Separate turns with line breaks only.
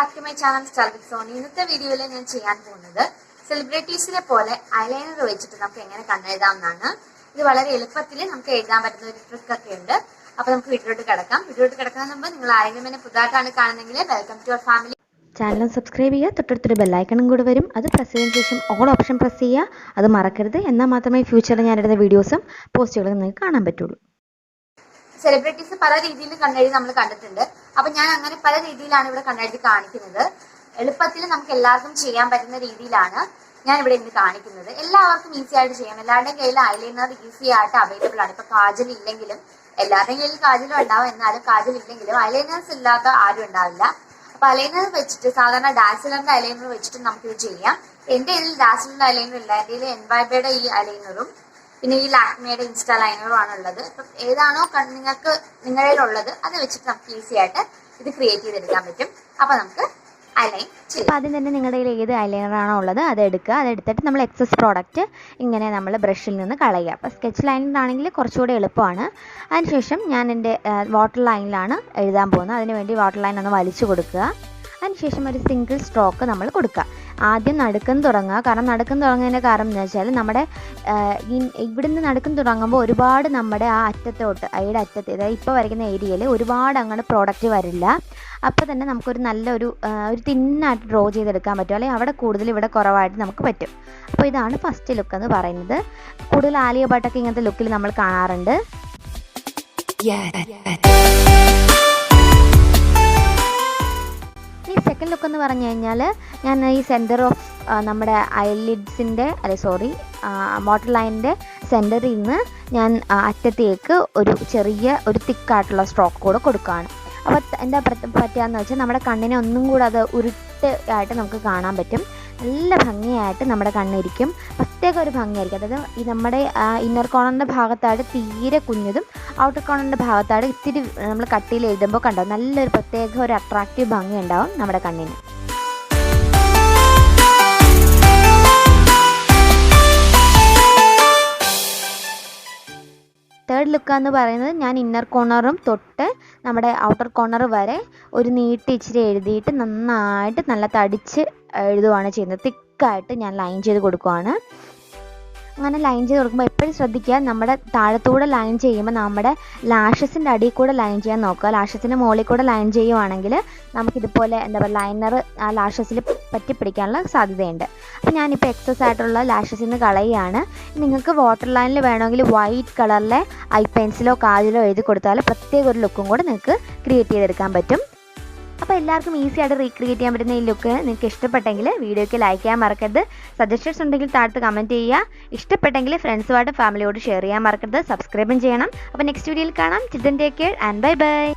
back to my channel with Sony. ഇന്നത്തെ വീഡിയോയിൽ ഞാൻ ചെയ്യാൻ പോകുന്നത് സെലിബ്രിറ്റീസിനെ പോലെ ഐലൈനർ വെച്ചിട്ട് നമുക്ക് എങ്ങനെ കണ്ണെഴുതാമെന്നാണ്. ഇത് വളരെ എളുപ്പത്തിൽ നമുക്ക് എഴുതാൻ പറ്റുന്ന ഒരു ട്രിക്ക് ഒക്കെ ഉണ്ട്. അപ്പോൾ നമുക്ക് വീഡിയോയിലോട്ട് കിടക്കാം. വീഡിയോയിലോട്ട് കിടക്കുന്നതിന് മുമ്പ് നിങ്ങൾ ആരെങ്കിലും എന്നെ പുതുതായിട്ടാണ് കാണുന്നതെങ്കിൽ welcome to our family.
Channel subscribe ചെയ്യുക, തൊട്ടടുത്തൊരു ബെല്ലൈക്കണും കൂടെ വരും. അത് പ്രസ് ചെയ്തതിന് ശേഷം ഓൾ ഓപ്ഷൻ പ്രസ് ചെയ്യുക. അത് മറക്കരുത്. എന്നാൽ മാത്രമേ ഫ്യൂച്ചറിൽ ഞാൻ ഇടുന്ന വീഡിയോസും പോസ്റ്റുകളും നിങ്ങൾക്ക് കാണാൻ പറ്റുള്ളൂ.
സെലിബ്രിറ്റീസ് പല രീതിയിൽ കണ്ണെഴുതി നമ്മൾ കണ്ടിട്ടുണ്ട്. അപ്പൊ ഞാൻ അങ്ങനെ പല രീതിയിലാണ് ഇവിടെ കണ്ണെഴുതി കാണിക്കുന്നത്. എളുപ്പത്തിൽ നമുക്ക് എല്ലാവർക്കും ചെയ്യാൻ പറ്റുന്ന രീതിയിലാണ് ഞാൻ ഇവിടെ ഇന്ന് കാണിക്കുന്നത്. എല്ലാവർക്കും ഈസി ആയിട്ട് ചെയ്യാം. എല്ലാവരുടെയും കയ്യിൽ ഐലൈനർ ഈസി ആയിട്ട് അവൈലബിൾ ആണ്. ഇപ്പൊ കാജൽ ഇല്ലെങ്കിലും എല്ലാവരുടെയും കയ്യിൽ കാജലും ഉണ്ടാവും. എന്നാലും കാജൽ ഇല്ലെങ്കിലും ഐലൈനേഴ്സ് ഇല്ലാത്ത ആരും ഉണ്ടാവില്ല. അപ്പൊ ഐലൈനർ വെച്ചിട്ട് സാധാരണ ഡാസിലറിന്റെ ഐലൈനർ വെച്ചിട്ട് നമുക്കിത് ചെയ്യാം. എന്റെ കയ്യിൽ ഡാസിലറിന്റെ ഐലൈനർ ഇല്ല. എന്റെ കയ്യിൽ എൻവൈബയുടെ ഈ ഐലൈനറും പിന്നെ ഈ ലാക്മിയുടെ ഇൻസ്റ്റാ ലൈനറും ആണ് ഉള്ളത്. അപ്പം ഏതാണോ നിങ്ങൾക്ക് നിങ്ങളുടെ ഉള്ളത് അത് വെച്ചിട്ട് നമുക്ക് ഈസി ആയിട്ട് ഇത് ക്രിയേറ്റ് ചെയ്തെടുക്കാൻ പറ്റും. അപ്പൊ നമുക്ക് ഐലൈൻ ചെയ്യാം.
അപ്പോൾ ആദ്യം തന്നെ നിങ്ങളുടെ കയ്യിൽ ഏത് ഐലൈനറാണോ ഉള്ളത് അത് എടുക്കുക. അതെടുത്തിട്ട് നമ്മൾ എക്സസ് പ്രോഡക്റ്റ് ഇങ്ങനെ നമ്മൾ ബ്രഷിൽ നിന്ന് കളയുക. അപ്പോൾ സ്കെച്ച് ലൈനർ ആണെങ്കിൽ കുറച്ചുകൂടി എളുപ്പമാണ്. അതിനുശേഷം ഞാൻ എൻ്റെ വാട്ടർ ലൈനിലാണ് എഴുതാൻ പോകുന്നത്. അതിനുവേണ്ടി വാട്ടർ ലൈൻ ഒന്ന് വലിച്ചു കൊടുക്കുക. അതിനുശേഷം ഒരു സിംഗിൾ സ്ട്രോക്ക് നമ്മൾ കൊടുക്കുക. ആദ്യം നടുക്കുന്ന് തുടങ്ങുക. കാരണം നടുക്കുന്ന് തുടങ്ങുന്നതിൻ്റെ കാരണം എന്ന് വെച്ചാൽ നമ്മുടെ ഇവിടുന്ന് നടുക്കുന്ന് തുടങ്ങുമ്പോൾ ഒരുപാട് നമ്മുടെ ആ അറ്റത്തോട്ട് അതിയുടെ അറ്റത്ത് അതായത് ഇപ്പോൾ വരയ്ക്കുന്ന ഏരിയയിൽ ഒരുപാട് അങ്ങനെ പ്രോഡക്റ്റ് വരില്ല. അപ്പോൾ തന്നെ നമുക്കൊരു നല്ലൊരു തിന്നായിട്ട് ഡ്രോ ചെയ്തെടുക്കാൻ പറ്റും. അല്ലെങ്കിൽ അവിടെ കൂടുതൽ ഇവിടെ കുറവായിട്ട് നമുക്ക് പറ്റും. അപ്പോൾ ഇതാണ് ഫസ്റ്റ് ലുക്ക് എന്ന് പറയുന്നത്. കൂടുതൽ ആലിയ ഭട്ടൊക്കെ ഇങ്ങനത്തെ ലുക്കിൽ നമ്മൾ കാണാറുണ്ട്. സെക്കൻഡ് ലുക്ക് എന്ന് പറഞ്ഞു കഴിഞ്ഞാൽ ഞാൻ ഈ സെൻറ്റർ ഓഫ് നമ്മുടെ ഐലിഡ്സിൻ്റെ വാട്ടർ ലൈനിൻ്റെ സെൻറ്ററിൽ നിന്ന് ഞാൻ അറ്റത്തേക്ക് ഒരു ചെറിയ ഒരു തിക്കായിട്ടുള്ള സ്ട്രോക്ക് കൂടെ കൊടുക്കുകയാണ്. അപ്പോൾ എന്താ പറ്റുകയെന്ന് വെച്ചാൽ നമ്മുടെ കണ്ണിനെ ഒന്നും കൂടെ അത് ഉരുട്ടായിട്ട് നമുക്ക് കാണാൻ പറ്റും. നല്ല ഭംഗിയായിട്ട് നമ്മുടെ കണ്ണിരിക്കും. പ്രത്യേക ഒരു ഭംഗിയായിരിക്കും. അതായത് ഈ നമ്മുടെ ഇന്നർ കോർണറിൻ്റെ ഭാഗത്തായിട്ട് തീരെ കുഞ്ഞതും ഔട്ടർ കോർണറിൻ്റെ ഭാഗത്തായിട്ട് ഇത്തിരി നമ്മൾ കട്ടിയിൽ എഴുതുമ്പോൾ കണ്ടോ നല്ലൊരു പ്രത്യേക ഒരു അട്രാക്റ്റീവ് ഭംഗി ഉണ്ടാവും നമ്മുടെ കണ്ണിന്. തേർഡ് ലുക്ക് എന്ന് പറയുന്നത് ഞാൻ ഇന്നർ കോർണറും തൊട്ട് നമ്മുടെ ഔട്ടർ കോർണർ വരെ ഒരു നീട്ടി ഇച്ചിരി എഴുതിയിട്ട് നന്നായിട്ട് നല്ല തടിച്ച് എഴുതുകയാണ് ചെയ്യുന്നത്. തിക്കായിട്ട് ഞാൻ ലൈൻ ചെയ്ത് കൊടുക്കുകയാണ്. അങ്ങനെ ലൈൻ ചെയ്ത് കൊടുക്കുമ്പോൾ എപ്പോഴും ശ്രദ്ധിക്കുക, നമ്മുടെ താഴത്തൂടെ ലൈൻ ചെയ്യുമ്പോൾ നമ്മുടെ ലാഷസിൻ്റെ അടിയിൽ കൂടെ ലൈൻ ചെയ്യാൻ നോക്കുക. ലാഷസിൻ്റെ മുകളിൽ കൂടെ ലൈൻ ചെയ്യുവാണെങ്കിൽ നമുക്കിതുപോലെ എന്താ പറയുക ലൈനർ ആ ലാഷസിൽ പറ്റിപ്പിടിക്കാനുള്ള സാധ്യതയുണ്ട്. അപ്പോൾ ഞാനിപ്പോൾ എക്സസ് ആയിട്ടുള്ള ലാഷസിൽ നിന്ന് കളയുകയാണ്. നിങ്ങൾക്ക് വാട്ടർ ലൈനിൽ വേണമെങ്കിൽ വൈറ്റ് കളറിലെ ഐ പെൻസിലോ കാജലോ എഴുതി കൊടുത്താൽ പ്രത്യേക ഒരു ലുക്കും കൂടെ നിങ്ങൾക്ക് ക്രിയേറ്റ് ചെയ്തെടുക്കാൻ പറ്റും. അപ്പോൾ എല്ലാവർക്കും ഈസി ആയിട്ട് റീക്രിയേറ്റ് ചെയ്യാൻ പറ്റുന്ന ഈ ലുക്ക് നിങ്ങൾക്ക് ഇഷ്ടപ്പെട്ടെങ്കിൽ വീഡിയോയ്ക്ക് ലൈക്ക് ചെയ്യാൻ മറക്കരുത്. സജഷൻസ് ഉണ്ടെങ്കിൽ താഴത്ത് കമൻറ്റ് ചെയ്യുക. ഇഷ്ടപ്പെട്ടെങ്കിൽ ഫ്രണ്ട്സുമായിട്ട് ഫാമിലിയോട് ഷെയർ ചെയ്യാൻ മറക്കരുത്. സബ്സ്ക്രൈബും ചെയ്യണം. അപ്പോൾ നെക്സ്റ്റ് വീഡിയോയിൽ കാണാം. Children take care and bye bye.